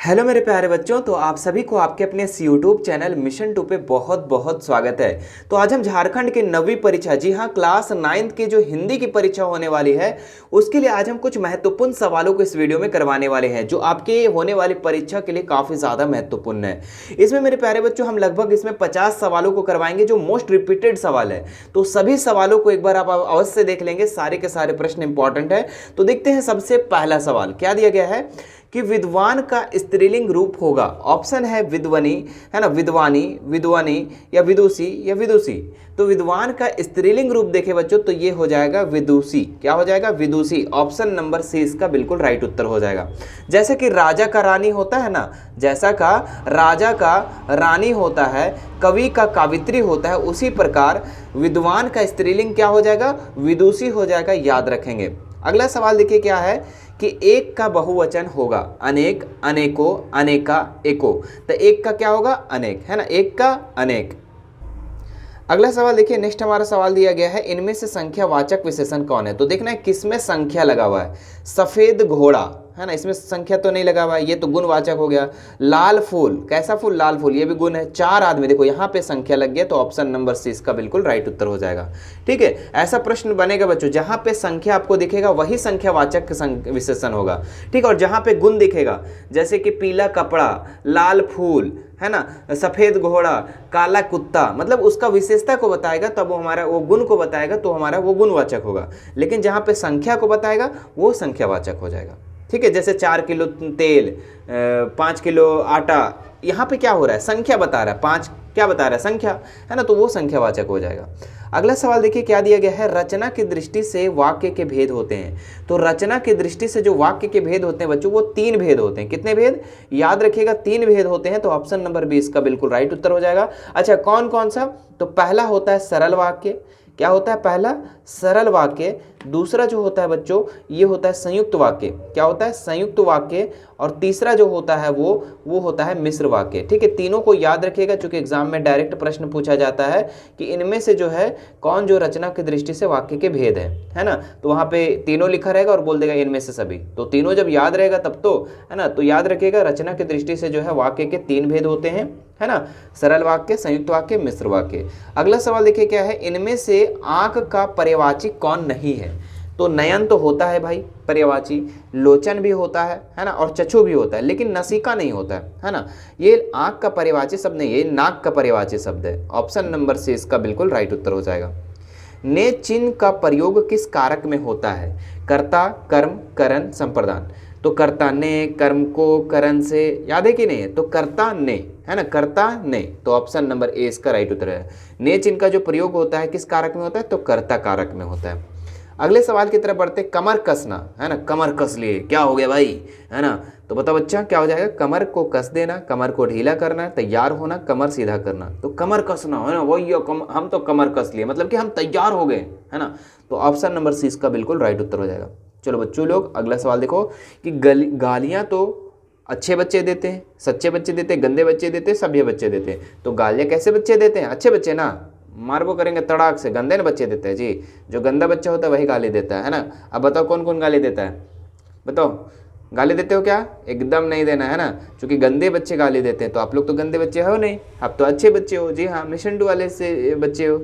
Hello मेरे प्यारे बच्चों, तो आप सभी को आपके अपने इस यूट्यूब चैनल मिशन 2 पे बहुत बहुत स्वागत है। तो आज हम झारखंड की 9वीं परीक्षा, जी हाँ क्लास 9th की जो हिंदी की परीक्षा होने वाली है, उसके लिए आज हम कुछ महत्वपूर्ण सवालों को इस वीडियो में करवाने वाले हैं, जो आपके होने वाली परीक्षा के लिए काफ़ी ज़्यादा महत्वपूर्ण है। इसमें मेरे प्यारे बच्चों हम लगभग इसमें 50 सवालों को करवाएंगे, जो मोस्ट रिपीटेड सवाल है। तो सभी सवालों को एक बार आप अवश्य देख लेंगे, सारे के सारे प्रश्न इंपॉर्टेंट है। तो देखते हैं सबसे पहला सवाल क्या दिया गया है कि विद्वान का स्त्रीलिंग रूप होगा। ऑप्शन है विद्वनी, है ना, विद्वानी, विद्वानी या विदुषी या विदुषी। तो विद्वान का स्त्रीलिंग रूप देखे बच्चों तो ये हो जाएगा विदुषी। क्या हो जाएगा? विदुषी। ऑप्शन नंबर सी इसका बिल्कुल राइट उत्तर हो जाएगा। जैसे कि राजा का रानी होता है ना, जैसा का राजा का रानी होता है, कवि का कावित्री होता है, उसी प्रकार विद्वान का स्त्रीलिंग क्या हो जाएगा? विदुषी हो जाएगा। याद रखेंगे। अगला सवाल देखिए क्या है कि एक का बहुवचन होगा अनेक, अनेकों, अनेका, एको। तो एक का क्या होगा? अनेक, है ना, एक का अनेक। अगला सवाल देखिए, नेक्स्ट हमारा सवाल दिया गया है, इनमें से संख्यावाचक विशेषण कौन है? तो देखना है किसमें संख्या लगा हुआ है। सफेद घोड़ा, है ना, इसमें संख्या तो नहीं लगा हुआ है, ये तो गुणवाचक हो गया। लाल फूल, कैसा फूल? लाल फूल, ये भी गुण है। चार आदमी, देखो यहाँ पे संख्या लग गया, तो ऑप्शन नंबर सी इसका बिल्कुल राइट उत्तर हो जाएगा। ठीक है, ऐसा प्रश्न बनेगा बच्चों, जहां पे संख्या आपको दिखेगा वही संख्यावाचक विशेषण होगा। ठीक है, और जहां पे गुण दिखेगा, जैसे कि पीला कपड़ा, लाल फूल, है ना, सफेद घोड़ा, काला कुत्ता, मतलब उसका विशेषता को बताएगा, तब वो हमारा वो गुण को बताएगा, तो हमारा वो गुणवाचक होगा। लेकिन जहां पे संख्या को बताएगा वो संख्यावाचक हो जाएगा। ठीक है, जैसे 4 किलो तेल, 5 किलो आटा, यहाँ पे क्या हो रहा है? संख्या बता रहा है। 5 क्या बता रहा है? संख्या, है ना, तो वो संख्यावाचक हो जाएगा। अगला सवाल देखिए क्या दिया गया है, रचना की दृष्टि से वाक्य के भेद होते हैं। तो रचना की दृष्टि से जो वाक्य के भेद होते हैं बच्चों, वो 3 भेद होते हैं। कितने भेद? याद रखिएगा, 3 भेद होते हैं। तो ऑप्शन नंबर बी इसका बिल्कुल राइट उत्तर हो जाएगा। अच्छा, कौन कौन सा? तो पहला होता है सरल वाक्य। क्या होता है? पहला सरल वाक्य। दूसरा जो होता है बच्चों, ये होता है संयुक्त वाक्य। क्या होता है? संयुक्त वाक्य। और तीसरा जो होता है वो होता है मिश्र वाक्य। ठीक है, तीनों को याद रखिएगा, क्योंकि एग्जाम में डायरेक्ट प्रश्न पूछा जाता है कि इनमें से जो है कौन जो रचना की दृष्टि से वाक्य के भेद है ना। तो वहां पे तीनों लिखा रहेगा और बोल देगा इनमें से सभी। तो तीनों जब याद रहेगा तब तो, है ना, तो याद रखिएगा रचना की दृष्टि से जो है वाक्य के 3 भेद होते हैं, है ना, सरल वाक्य, संयुक्त वाक्य, मिश्र वाक्य। अगला सवाल देखिए क्या है, इनमें से आंख का पर्यायवाची कौन नहीं है? तो नयन तो होता है भाई पर्यायवाची, लोचन भी होता है ना, और चक्षु भी होता है, लेकिन नसिका नहीं होता है ना। ये आंख का पर्यायवाची शब्द नहीं है, ये नाक का पर्यायवाची शब्द है। ऑप्शन नंबर सी इसका बिल्कुल राइट उत्तर हो जाएगा। ने चिन्ह का प्रयोग किस कारक में होता है? कर्ता, कर्म, करण, संप्रदान। तो कर्ता ने, कर्म को करण से, याद है कि नहीं है? तो कर्ता ने, है ना, कर्ता ने। तो ऑप्शन नंबर ए इसका राइट उत्तर है। ने चिन्ह का जो प्रयोग होता है किस कारक में होता है? तो कर्ता कारक में होता है। अगले सवाल की तरफ बढ़ते, कमर कसना, है ना, कमर कस लिए, क्या हो गया भाई, है ना। तो बताओ बच्चा क्या हो जाएगा? कमर को कस देना, कमर को ढीला करना, तैयार होना, कमर सीधा करना। तो कमर कसना, है ना, वही हम तो कमर कस लिए, मतलब कि हम तैयार हो गए, है ना। तो ऑप्शन नंबर सी इसका बिल्कुल राइट उत्तर हो जाएगा। चलो बच्चों लोग, अगला सवाल देखो कि गालियाँ तो अच्छे बच्चे देते हैं, सच्चे बच्चे देते हैं, गंदे बच्चे देते हैं, सभ्य बच्चे देते हैं। तो गालियाँ कैसे बच्चे देते हैं? अच्छे बच्चे ना, मारबो करेंगे तड़ाक से, गंदे ने बच्चे देते हैं जी। जो गंदा बच्चा होता है वही गाली देता है ना। अब बताओ कौन कौन गाली देता है? बताओ, गाली देते हो क्या? एकदम नहीं देना, है ना, क्योंकि गंदे बच्चे गाली देते हैं। तो आप लोग तो गंदे बच्चे हो नहीं, आप तो अच्छे बच्चे हो। जी हाँ, मिशन 2 वाले से बच्चे हो।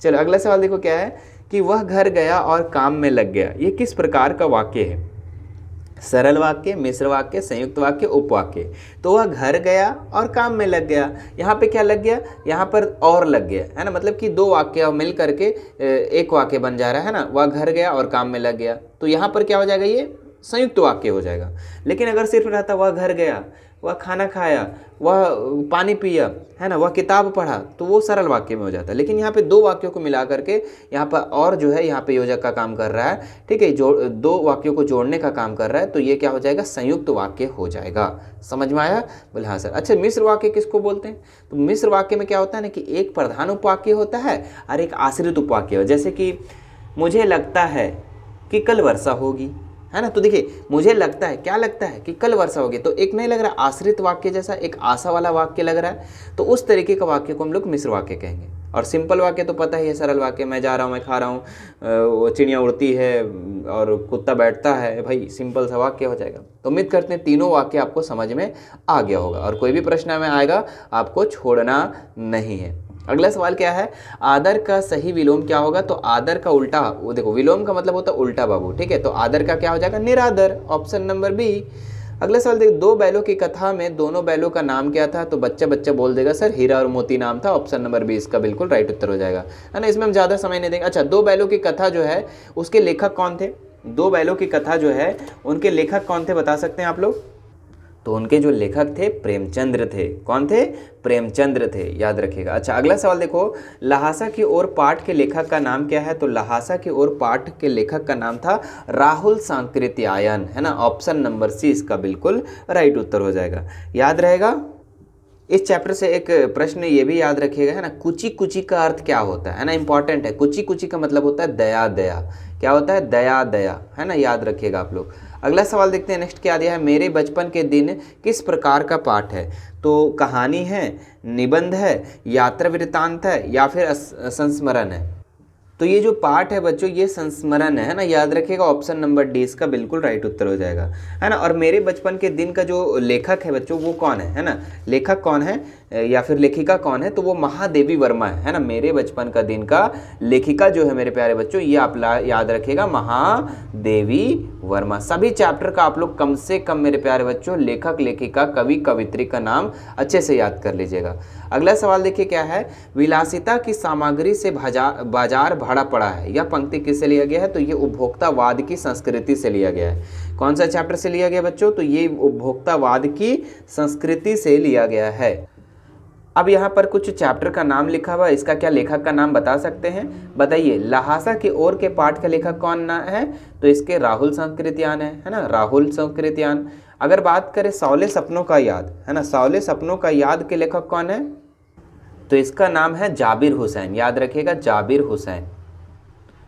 चलो अगला सवाल देखो क्या है कि वह घर गया और काम में लग गया। ये किस प्रकार का वाक्य है? सरल वाक्य, मिश्र वाक्य, संयुक्त वाक्य, उपवाक्य। तो वह घर गया और काम में लग गया। यहाँ पे क्या लग गया? यहाँ पर और लग गया, है ना, मतलब कि 2 वाक्य मिल करके एक वाक्य बन जा रहा है ना। वह घर गया और काम में लग गया, तो यहाँ पर क्या हो जाएगा? ये संयुक्त वाक्य हो जाएगा। लेकिन अगर सिर्फ रहता वह घर गया, वह खाना खाया, वह पानी पिया, है ना, वह किताब पढ़ा, तो वो सरल वाक्य में हो जाता है। लेकिन यहाँ पे 2 वाक्यों को मिला करके यहाँ पर और जो है यहाँ पे योजक का काम कर रहा है। ठीक है, 2 वाक्यों को जोड़ने का काम कर रहा है, तो ये क्या हो जाएगा? संयुक्त वाक्य हो जाएगा। समझ में आया? बोले हाँ सर। अच्छा, मिश्र वाक्य किसको बोलते हैं? तो मिश्र वाक्य में क्या होता है ना कि एक प्रधान उपवाक्य होता है और एक आश्रित उपवाक्य हो। जैसे कि मुझे लगता है कि कल वर्षा होगी, है ना। तो देखिए, मुझे लगता है, क्या लगता है कि कल वर्षा होगी, तो एक नहीं लग रहा आश्रित वाक्य जैसा, एक आशा वाला वाक्य लग रहा है। तो उस तरीके का वाक्य को हम लोग मिश्र वाक्य कहेंगे। और सिंपल वाक्य तो पता ही है, सरल वाक्य, मैं जा रहा हूँ, मैं खा रहा हूँ, वो चिड़िया उड़ती है और कुत्ता बैठता है, भाई सिंपल सा वाक्य हो जाएगा। तो उम्मीद करते हैं तीनों वाक्य आपको समझ में आ गया होगा और कोई भी प्रश्न में आएगा आपको छोड़ना नहीं है। अगला सवाल क्या है, आदर का सही विलोम क्या होगा? तो आदर का उल्टा, वो देखो विलोम का मतलब होता है उल्टा बाबू, ठीक है, तो आदर का क्या हो जाएगा? निरादर, ऑप्शन नंबर बी। अगला सवाल देखो, दो बैलों की कथा में दोनों बैलों का नाम क्या था? तो बच्चा बच्चा बोल देगा सर हीरा और मोती नाम था, ऑप्शन नंबर बी इसका बिल्कुल राइट उत्तर हो जाएगा, है ना। इसमें हम ज़्यादा समय नहीं देंगे। अच्छा, दो बैलों की कथा जो है उसके लेखक कौन थे? दो बैलों की कथा जो है उनके लेखक कौन थे, बता सकते हैं आप लोग? तो उनके जो लेखक थे प्रेमचंद्र थे। कौन थे? प्रेमचंद्र थे, याद रखिएगा। अच्छा, अगला सवाल देखो, लहासा की ओर पाठ के लेखक का नाम क्या है? तो लहासा की ओर पाठ के लेखक का नाम था राहुल सांकृत्यायन, है ना, ऑप्शन नंबर सी इसका बिल्कुल राइट उत्तर हो जाएगा, याद रहेगा। इस चैप्टर से एक प्रश्न ये भी याद रखिएगा, है ना, कुची कुची का अर्थ क्या होता है ना, इंपॉर्टेंट है। कुची कुची का मतलब होता है दया दया, क्या होता है? दया दया, है ना, याद रखिएगा आप लोग। अगला सवाल देखते हैं, नेक्स्ट क्या दिया है, मेरे बचपन के दिन किस प्रकार का पाठ है? तो कहानी है, निबंध है, यात्रा वृत्तांत है या फिर संस्मरण है? तो ये जो पाठ है बच्चों ये संस्मरण है ना, याद रखिएगा, ऑप्शन नंबर डी इसका बिल्कुल राइट उत्तर हो जाएगा, है ना। और मेरे बचपन के दिन का जो लेखक है बच्चों वो कौन है ना, लेखक कौन है या फिर लेखिका कौन है? तो वो महादेवी वर्मा है ना। मेरे बचपन का दिन का लेखिका जो है मेरे प्यारे बच्चों, ये आप याद रखिएगा, महादेवी वर्मा। सभी चैप्टर का आप लोग कम से कम मेरे प्यारे बच्चों लेखक लेखिका कवि कवित्री का नाम अच्छे से याद कर लीजिएगा। अगला सवाल देखिए क्या है, विलासिता की सामग्री से बाजार भरा पड़ा है, यह पंक्ति किससे लिया गया है? तो ये उपभोक्तावाद की संस्कृति से लिया गया है। कौन सा चैप्टर से लिया गया बच्चों? तो ये उपभोक्तावाद की संस्कृति से लिया गया है। अब यहाँ पर कुछ चैप्टर का नाम लिखा हुआ है, इसका क्या लेखक का नाम बता सकते हैं? बताइए, लहासा की ओर के पाठ का लेखक कौन है? तो इसके राहुल सांकृत्यायन है ना, राहुल सांकृत्यायन। अगर बात करें सौले सपनों का याद, है ना, सौले सपनों का याद के लेखक कौन है? तो इसका नाम है जाबिर हुसैन, याद रखिएगा, जाबिर हुसैन,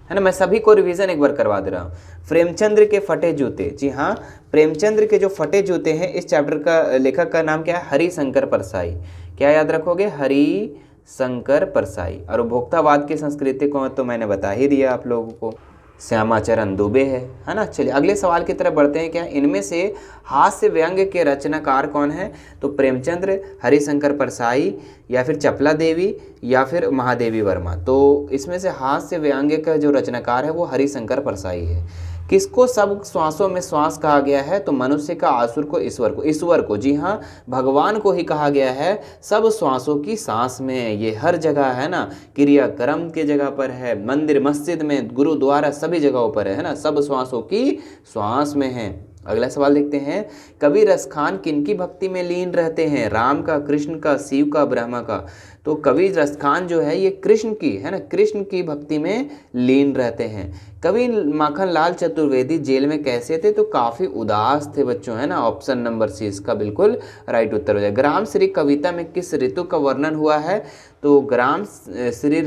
है ना। मैं सभी को रिवीजन एक बार करवा दे रहा हूँ। प्रेमचंद्र के फटे जूते, जी हाँ, प्रेमचंद्र के जो फटे जूते हैं इस चैप्टर का लेखक का नाम क्या है? हरिशंकर परसाई, क्या याद रखोगे? हरिशंकर परसाई। और उपभोक्तावाद की संस्कृति को तो मैंने बता ही दिया आप लोगों को, श्यामाचरण दुबे है ना। चलिए अगले सवाल की तरफ बढ़ते हैं। क्या इनमें से हास्य व्यंग्य के रचनाकार कौन है? तो प्रेमचंद्र, हरिशंकर परसाई या फिर चपला देवी या फिर महादेवी वर्मा। तो इसमें से हास्य व्यंग्य का जो रचनाकार है वो हरिशंकर परसाई है। किसको सब श्वासों में श्वास कहा गया है? तो मनुष्य का, आसुर को, ईश्वर को, ईश्वर को, जी हाँ, भगवान को ही कहा गया है सब श्वासों की सांस में। ये हर जगह है ना, क्रियाक्रम की जगह पर है, मंदिर मस्जिद में, गुरुद्वारा, सभी जगहों पर है ना, सब श्वासों की श्वास में है। अगला सवाल देखते हैं, कवि रसखान किनकी भक्ति में लीन रहते हैं? राम का, कृष्ण का, शिव का, ब्रह्मा का। तो कवि रसखान जो है ये कृष्ण की, है ना, कृष्ण की भक्ति में लीन रहते हैं। कवि माखनलाल चतुर्वेदी जेल में कैसे थे? तो काफ़ी उदास थे बच्चों, है ना, ऑप्शन नंबर सी इसका बिल्कुल राइट उत्तर हो जाए। ग्राम श्री कविता में किस ऋतु का वर्णन हुआ है? तो ग्राम श्री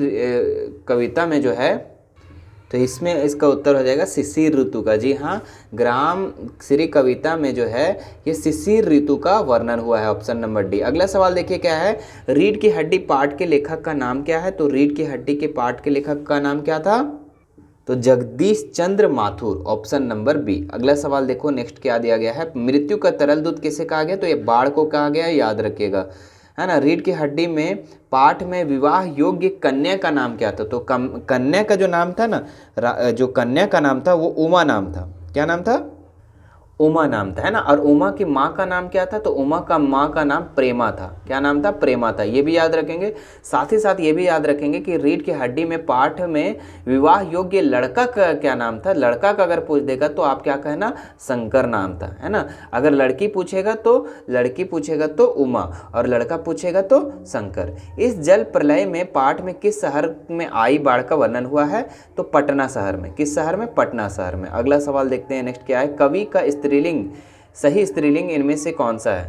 कविता में जो है, तो इसमें इसका उत्तर हो जाएगा शिशिर ऋतु का, जी हाँ, ग्राम श्री कविता में जो है ये शिशिर ऋतु का वर्णन हुआ है, ऑप्शन नंबर डी। अगला सवाल देखिए क्या है, रीढ़ की हड्डी पाठ के लेखक का नाम क्या है? तो रीढ़ की हड्डी के पाठ के लेखक का नाम क्या था? तो जगदीश चंद्र माथुर, ऑप्शन नंबर बी। अगला सवाल देखो नेक्स्ट क्या दिया गया है, मृत्यु का तरल दूध किसे कहा गया? तो ये बाढ़ को कहा गया, याद रखिएगा, है ना। रीढ़ की हड्डी में पाठ में विवाह योग्य कन्या का नाम क्या था? तो कन्या का जो नाम था ना, जो कन्या का नाम था वो उमा नाम था। क्या नाम था? उमा नाम था, है ना। और उमा की माँ का नाम क्या था? तो उमा का माँ का नाम प्रेमा था। क्या नाम था? प्रेमा था। ये भी याद रखेंगे। साथ ही साथ ये भी याद रखेंगे कि रीढ़ की हड्डी में पाठ में विवाह योग्य लड़का का क्या नाम था? लड़का का अगर पूछ देगा तो आप क्या कहना? शंकर नाम था, है ना। अगर लड़की पूछेगा तो उमा और लड़का पूछेगा तो शंकर। इस जल प्रलय में पाठ में किस शहर में आई बाढ़ का वर्णन हुआ है? तो पटना शहर में। किस शहर में? पटना शहर में। अगला सवाल देखते हैं नेक्स्ट क्या है, कवि का स्त्रीलिंग, सही स्त्रीलिंग इनमें से कौन सा है?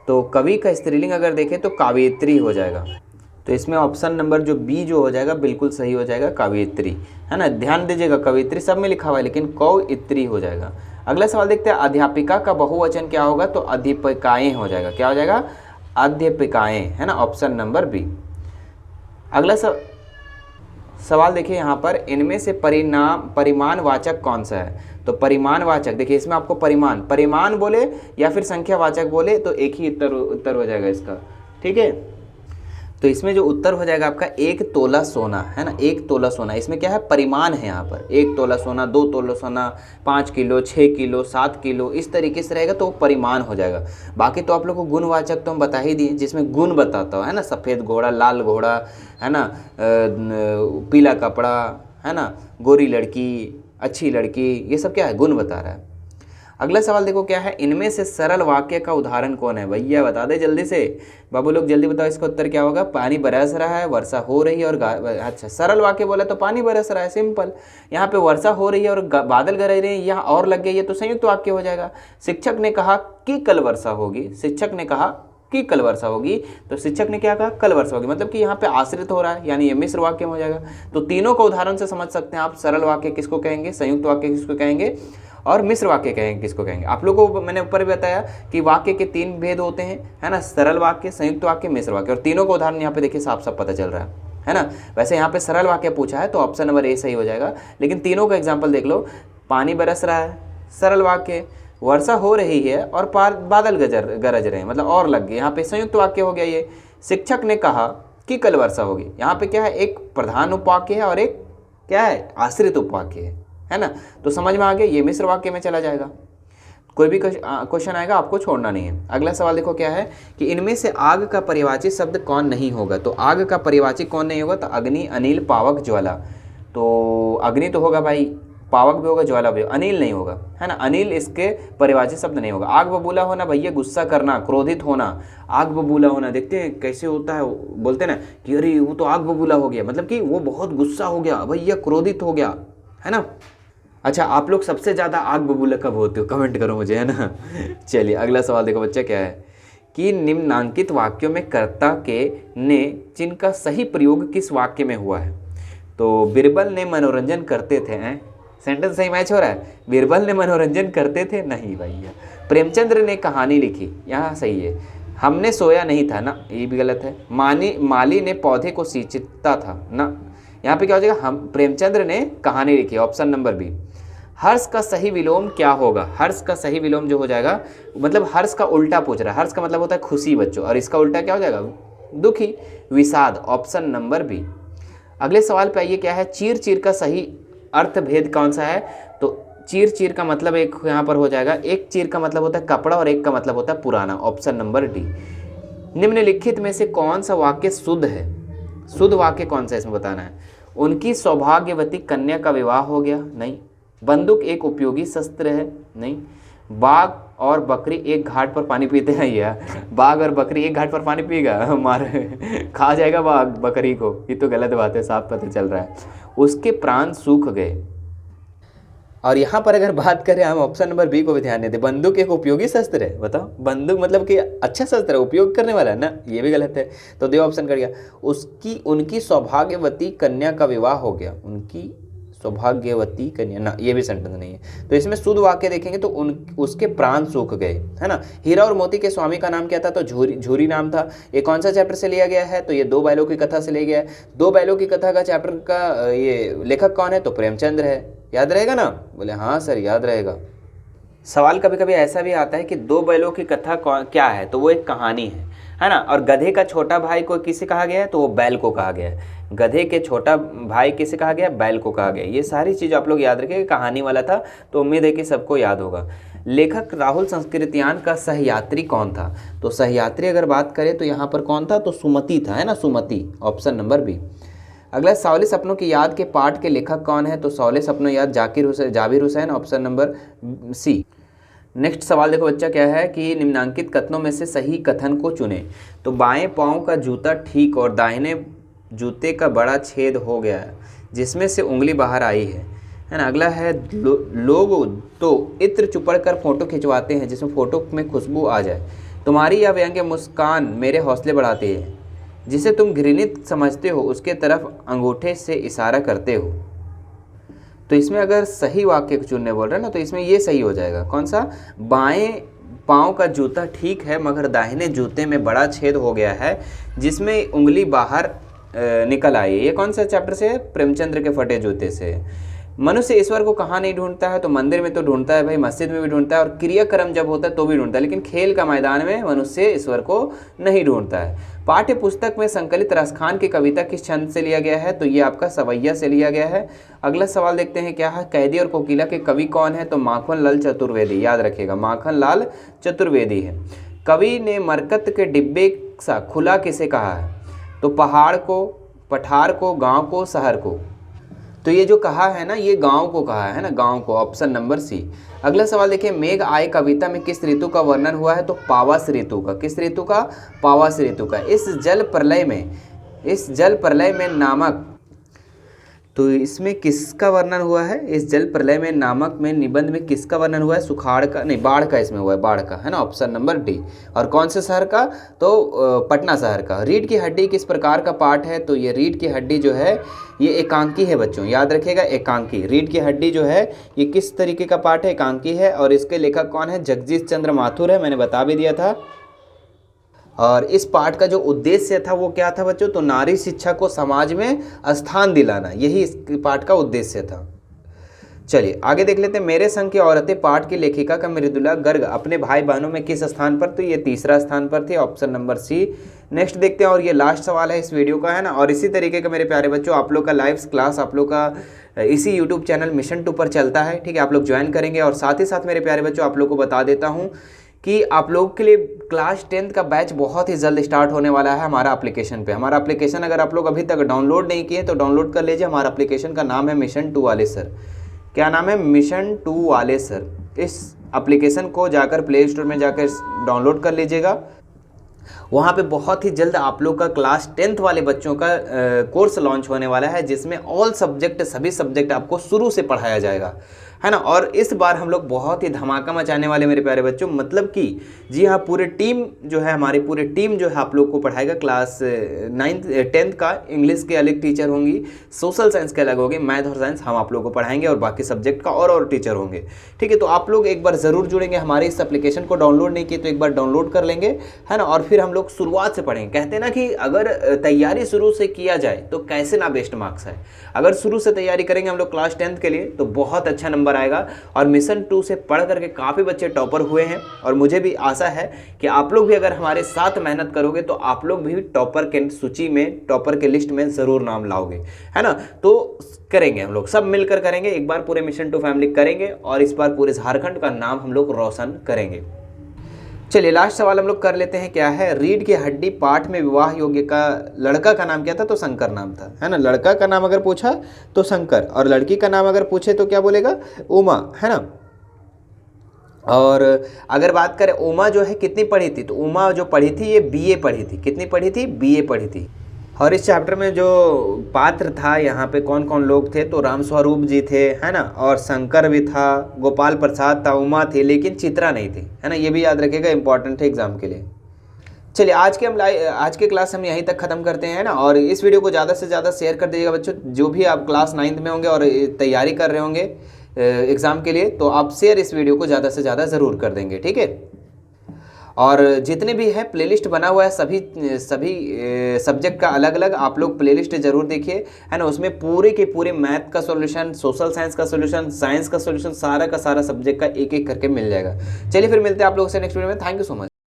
तो कवि का स्त्रीलिंग अगर देखें तो काव्यत्री हो जाएगा। तो इसमें ऑप्शन नंबर जो बी जो हो जाएगा बिल्कुल सही हो जाएगा, काव्यत्री, है ना। ध्यान दीजिएगा कवित्री सब में लिखा हुआ है लेकिन कौइत्री हो जाएगा। अगला सवाल देखते हैं, अध्यापिका का बहुवचन क्या होगा? तो अध्यापिकाएं हो जाएगा। क्या हो जाएगा? अध्यापिकाएं, है ना, ऑप्शन नंबर बी। अगला सवाल देखते हैं, अध्यापक का बहुवचन क्या होगा? तो अध्यापिकाएं हो जाएगा। क्या हो जाएगा? अध्यापिकाएं हो जाएगा। अगला सवाल देखते हैं, अध्यापक का बहुवचन क्या होगा? तो अध्यापकाएं, है ना, ऑप्शन नंबर बी। अगला सवाल देखिए यहाँ पर, इनमें से परिमाणवाचक कौन सा है? तो परिमाणवाचक देखिए, इसमें आपको परिमाण बोले या फिर संख्यावाचक बोले तो एक ही उत्तर हो जाएगा इसका, ठीक है। तो इसमें जो उत्तर हो जाएगा आपका 1 तोला सोना, है ना, 1 तोला सोना। इसमें क्या है, परिमाण है यहाँ पर, 1 तोला सोना, 2 तोला सोना, 5 किलो, 6 किलो, 7 किलो, इस तरीके से रहेगा तो वो परिमाण हो जाएगा। बाकी तो आप लोग को गुणवाचक तो हम बता ही दिए, जिसमें गुण बताता है ना, सफ़ेद घोड़ा, लाल घोड़ा, है ना, पीला कपड़ा, है ना, गोरी लड़की, अच्छी लड़की, ये सब क्या है, गुण बता रहा है। अगला सवाल देखो क्या है, इनमें से सरल वाक्य का उदाहरण कौन है? भैया बता दे जल्दी से, बाबू लोग जल्दी बताओ, इसका उत्तर क्या होगा? पानी बरस रहा है, वर्षा हो रही है और अच्छा, सरल वाक्य बोला तो पानी बरस रहा है, सिंपल। यहाँ पे वर्षा हो रही है और बादल गरज रहे हैं, यहाँ और लग गई है तो संयुक्त वाक्य हो जाएगा। शिक्षक ने कहा कि कल वर्षा होगी, शिक्षक ने कहा कि कल वर्षा होगी, तो शिक्षक ने क्या कहा, कल वर्षा होगी, मतलब कि यहाँ पे आश्रित हो रहा है, यानी ये मिश्र वाक्य में हो जाएगा। तो तीनों का उदाहरण से समझ सकते हैं आप, सरल वाक्य किसको कहेंगे, संयुक्त वाक्य किसको कहेंगे और मिश्र वाक्य कहेंगे किसको कहेंगे। आप लोगों को मैंने ऊपर भी बताया कि वाक्य के 3 भेद होते हैं, है ना, सरल वाक्य, संयुक्त वाक्य, मिश्र वाक्य, और तीनों का उदाहरण यहाँ पे देखिए साफ साफ पता चल रहा है ना। वैसे यहाँ पे सरल वाक्य पूछा है तो ऑप्शन नंबर ए सही हो जाएगा, लेकिन तीनों का एग्जाम्पल देख लो। पानी बरस रहा है, सरल वाक्य, वर्षा हो रही है और बादल गरज रहे हैं, मतलब और लग गए, यहाँ पे संयुक्त वाक्य हो गया। ये शिक्षक ने कहा कि कल वर्षा होगी, यहाँ पे क्या है, एक प्रधान उपवाक्य है और एक क्या है, आश्रित उपवाक्य है ना। तो समझ में आ गया, ये मिश्र वाक्य में चला जाएगा। कोई भी क्वेश्चन आएगा आपको छोड़ना नहीं है। अगला सवाल देखो क्या है कि इनमें से आग का पर्यायवाची शब्द कौन नहीं होगा? तो आग का पर्यायवाची कौन नहीं होगा? तो अग्नि, अनिल, पावक, ज्वाला। तो अग्नि तो होगा भाई, पावक भी होगा, ज्वाला भी होगा, अनिल नहीं होगा, है ना, अनिल इसके पर्यायवाची शब्द नहीं होगा। आग बबूला होना भैया, गुस्सा करना, क्रोधित होना, आग बबूला होना, देखते हैं कैसे होता है, बोलते हैं ना कि अरे वो तो आग बबूला हो गया, मतलब कि वो बहुत गुस्सा हो गया भैया, क्रोधित हो गया, है ना। अच्छा, आप लोग सबसे ज़्यादा आग बबूला कब होते हो? कमेंट करो मुझे, है ना। चलिए अगला सवाल देखो बच्चा क्या है कि निम्नांकित वाक्यों में कर्ता के ने चिन्ह का सही प्रयोग किस वाक्य में हुआ है? तो बिरबल ने मनोरंजन करते थे, सेंटेंस सही मैच हो रहा है, बिरबल ने मनोरंजन करते थे, नहीं भैया। प्रेमचंद्र ने कहानी लिखी, यहाँ सही है। हमने सोया नहीं था ना, ये भी गलत है। माली ने पौधे को सींचता था ना, यहाँ पे क्या हो जाएगा, हम प्रेमचंद्र ने कहानी लिखी, ऑप्शन नंबर बी। हर्ष का सही विलोम क्या होगा? हर्ष का सही विलोम जो हो जाएगा, मतलब हर्ष का उल्टा पूछ रहा है, हर्ष का मतलब होता है खुशी बच्चों, और इसका उल्टा क्या हो जाएगा, दुखी, विषाद, ऑप्शन नंबर बी। अगले सवाल पे आइए क्या है, चीर चीर का सही अर्थ भेद कौन सा है? तो चीर चीर का मतलब एक यहाँ पर हो जाएगा, एक चीर का मतलब होता है कपड़ा और एक का मतलब होता है पुराना, ऑप्शन नंबर डी। निम्नलिखित में से कौन सा वाक्य शुद्ध है? शुद्ध वाक्य कौन सा इसमें बताना है। उनकी सौभाग्यवती कन्या का विवाह हो गया, नहीं। बंदूक एक उपयोगी शस्त्र है, नहीं। बाघ और बकरी एक घाट पर पानी पीते हैं, या बाघ और बकरी एक घाट पर पानी पिएगा, मारे खा जाएगा बाघ बकरी को, ये तो गलत बात है, साफ पता चल रहा है। उसके प्राण सूख गए। और यहाँ पर अगर बात करें हम ऑप्शन नंबर बी को भी ध्यान देते, बंदूक एक उपयोगी शस्त्र है, बताओ, बंदूक मतलब कि अच्छा शस्त्र है, उपयोग करने वाला है ना, ये भी गलत है, तो दो ऑप्शन कर गया। उनकी सौभाग्यवती कन्या का विवाह हो गया, उनकी सौभाग्यवती कन्या ना, ये भी सेंटेंस नहीं है। तो इसमें शुद्ध वाक्य देखेंगे तो उसके प्राण सूख गए, है ना। हीरा और मोती के स्वामी का नाम क्या था? तो झूरी नाम था। ये कौन सा चैप्टर से लिया गया है? तो ये 2 बैलों की कथा से लिया गया है। 2 बैलों की कथा का चैप्टर का ये लेखक कौन है? तो प्रेमचंद्र है। याद रहेगा ना? बोले हाँ सर याद रहेगा। सवाल कभी कभी ऐसा भी आता है कि 2 बैलों की कथा क्या है? तो वो एक कहानी है ना। और गधे का छोटा भाई को किसे कहा गया है? तो वो बैल को कहा गया है। गधे के छोटा भाई किसे कहा गया? बैल को कहा गया। ये सारी चीज़ आप लोग याद रखिए, कहानी वाला था तो उम्मीद है कि सबको याद होगा। लेखक राहुल संस्कृतियान का सहयात्री कौन था? तो सहयात्री अगर बात करें तो यहाँ पर कौन था? तो सुमति था, है ना, सुमति, ऑप्शन नंबर बी। अगला, शौर्य सपनों की याद के पाठ के लेखक कौन है? तो शौर्य सपनों याद Jabir Hussain, option number C. Next सवाल देखो बच्चा क्या है कि निम्नांकित कथनों में से सही कथन को चुने। तो बाएं पांव का जूता ठीक और दाहिने जूते का बड़ा छेद हो गया है, जिसमें से उंगली बाहर आई है ना। अगला है लोग तो इत्र चुपड़ कर फोटो खिंचवाते हैं जिसमें फोटो में खुशबू आ जाए। तुम्हारी यह व्यंग्य मुस्कान मेरे हौसले बढ़ाती है, जिसे तुम घृणित समझते हो उसके तरफ अंगूठे से इशारा करते हो। तो इसमें अगर सही वाक्य को चुनने बोल रहे हैं ना, तो इसमें ये सही हो जाएगा। कौन सा? बाएं पाँव का जूता ठीक है मगर दाहिने जूते में बड़ा छेद हो गया है, जिसमें उंगली बाहर निकल आई। ये कौन सा चैप्टर से है? प्रेमचंद्र के फटे जूते से। मनुष्य ईश्वर को कहाँ नहीं ढूंढता है? तो मंदिर में तो ढूंढता है भाई, मस्जिद में भी ढूंढता है, और क्रियाक्रम जब होता है तो भी ढूंढता है, लेकिन खेल का मैदान में मनुष्य ईश्वर को नहीं ढूंढता है। पाठ्य पुस्तक में संकलित रसखान की कविता किस छंद से लिया गया है? तो ये आपका सवैया से लिया गया है। अगला सवाल देखते हैं क्या है, कैदी और कोकिला के कवि कौन है? तो माखन लाल चतुर्वेदी, याद रखिएगा माखन लाल चतुर्वेदी है। कवि ने मरकत के डिब्बे सा खुला किसे कहा है? तो पहाड़ को, पठार को, गांव को, शहर को। तो ये जो कहा है ना, ये गांव को कहा है ना, गांव को, ऑप्शन नंबर सी। अगला सवाल देखिए, मेघ आए कविता में किस ऋतु का वर्णन हुआ है? तो पावस ऋतु का। किस ऋतु का? पावस ऋतु का। इस जल प्रलय में नामक, तो इसमें किसका वर्णन हुआ है? इस जल प्रलय में नामक में निबंध में किसका वर्णन हुआ है? सुखाड़ का नहीं, बाढ़ का इसमें हुआ है, बाढ़ का, है ना, ऑप्शन नंबर डी। और कौन से शहर का? तो पटना शहर का। रीढ़ की हड्डी किस प्रकार का पार्ट है? तो ये रीढ़ की हड्डी जो है ये एकांकी है बच्चों, याद रखिएगा, एकांकी। रीढ़ की हड्डी जो है ये किस तरीके का पार्ट है? एकांकी है। और इसके लेखक कौन है? जगदीश चंद्र माथुर है, मैंने बता भी दिया था। और इस पाठ का जो उद्देश्य था वो क्या था बच्चों? तो नारी शिक्षा को समाज में स्थान दिलाना, यही इस पाठ का उद्देश्य था। चलिए आगे देख लेते हैं। मेरे संग की औरतें पाठ की लेखिका का मृदुला गर्ग अपने भाई बहनों में किस स्थान पर? तो ये तीसरा स्थान पर थी, ऑप्शन नंबर सी। नेक्स्ट देखते हैं, और ये लास्ट सवाल है इस वीडियो का, है ना। और इसी तरीके का मेरे प्यारे बच्चों आप लोग का लाइव क्लास आप लोग का इसी यूट्यूब चैनल मिशन 2 पर चलता है, ठीक है। आप लोग ज्वाइन करेंगे। और साथ ही साथ मेरे प्यारे बच्चों आप लोग को बता देता हूँ कि आप लोगों के लिए क्लास 10th का बैच बहुत ही जल्द स्टार्ट होने वाला है हमारा एप्लीकेशन पे। हमारा एप्लीकेशन अगर आप लोग अभी तक डाउनलोड नहीं किए तो डाउनलोड कर लीजिए। हमारा एप्लीकेशन का नाम है मिशन 2 वाले सर। क्या नाम है? मिशन 2 वाले सर। इस एप्लीकेशन को जाकर प्ले स्टोर में जाकर डाउनलोड कर लीजिएगा। वहाँ पे बहुत ही जल्द आप लोग का क्लास 10th वाले बच्चों का कोर्स लॉन्च होने वाला है, जिसमें ऑल सब्जेक्ट, सभी सब्जेक्ट आपको शुरू से पढ़ाया जाएगा, है ना। और इस बार हम लोग बहुत ही धमाका मचाने वाले मेरे प्यारे बच्चों, मतलब कि जी हाँ, पूरे टीम जो है, हमारी पूरी टीम जो है आप लोग को पढ़ाएगा। क्लास 9th 10th का इंग्लिश के अलग टीचर होंगी, सोशल साइंस के अलग होंगे, मैथ और साइंस हम आप लोग को पढ़ाएंगे, और बाकी सब्जेक्ट का और टीचर होंगे, ठीक है। तो आप लोग एक बार ज़रूर जुड़ेंगे। हमारे इस एप्लीकेशन को डाउनलोड नहीं किए तो एक बार डाउनलोड कर लेंगे, है ना। और फिर हम लोग शुरुआत से पढ़ेंगे। कहते हैं ना कि अगर तैयारी शुरू से किया जाए तो कैसे ना बेस्ट मार्क्स है। अगर शुरू से तैयारी करेंगे हम लोग क्लास 10th के लिए तो बहुत अच्छा नंबर आएगा। और मिशन 2 से पढ़ करके काफ़ी बच्चे टॉपर हुए हैं, और मुझे भी आशा है कि आप लोग भी अगर हमारे साथ मेहनत करोगे तो आप लोग भी टॉपर के सूची में, टॉपर के लिस्ट में ज़रूर नाम लाओगे, है ना। तो करेंगे, हम लोग सब मिलकर करेंगे। एक बार पूरे मिशन 2 फैमिली करेंगे और इस बार पूरे झारखंड का नाम हम लोग रोशन करेंगे। चलिए लास्ट सवाल हम लोग कर लेते हैं। क्या है? रीढ़ की हड्डी पाठ में विवाह योग्य का लड़का का नाम क्या था? तो शंकर नाम था, है ना। लड़का का नाम अगर पूछा तो शंकर, और लड़की का नाम अगर पूछे तो क्या बोलेगा? उमा, है ना। और अगर बात करें उमा जो है कितनी पढ़ी थी, तो उमा जो पढ़ी थी ये बीए पढ़ी थी। कितनी पढ़ी थी? बीए पढ़ी थी। और इस चैप्टर में जो पात्र था यहाँ पे कौन कौन लोग थे, तो रामस्वरूप जी थे, है ना, और शंकर भी था, गोपाल प्रसाद था, उमा थी, लेकिन चित्रा नहीं थी, है ना। ये भी याद रखिएगा, इंपॉर्टेंट है एग्जाम के लिए। चलिए आज के क्लास हम यहीं तक ख़त्म करते हैं ना। और इस वीडियो को ज़्यादा से ज़्यादा शेयर कर दीजिएगा बच्चों। जो भी आप क्लास 9th में होंगे और तैयारी कर रहे होंगे एग्ज़ाम के लिए, तो आप शेयर इस वीडियो को ज़्यादा से ज़्यादा ज़रूर कर देंगे, ठीक है। और जितने भी है प्लेलिस्ट बना हुआ है सभी सब्जेक्ट का अलग अलग, आप लोग प्लेलिस्ट ज़रूर देखिए, है ना। उसमें पूरे के पूरे मैथ का सॉल्यूशन, सोशल साइंस का सॉल्यूशन, साइंस का सॉल्यूशन, सारा का सारा सब्जेक्ट का एक एक करके मिल जाएगा। चलिए फिर मिलते हैं आप लोगों से नेक्स्ट वीडियो में। Thank you so much.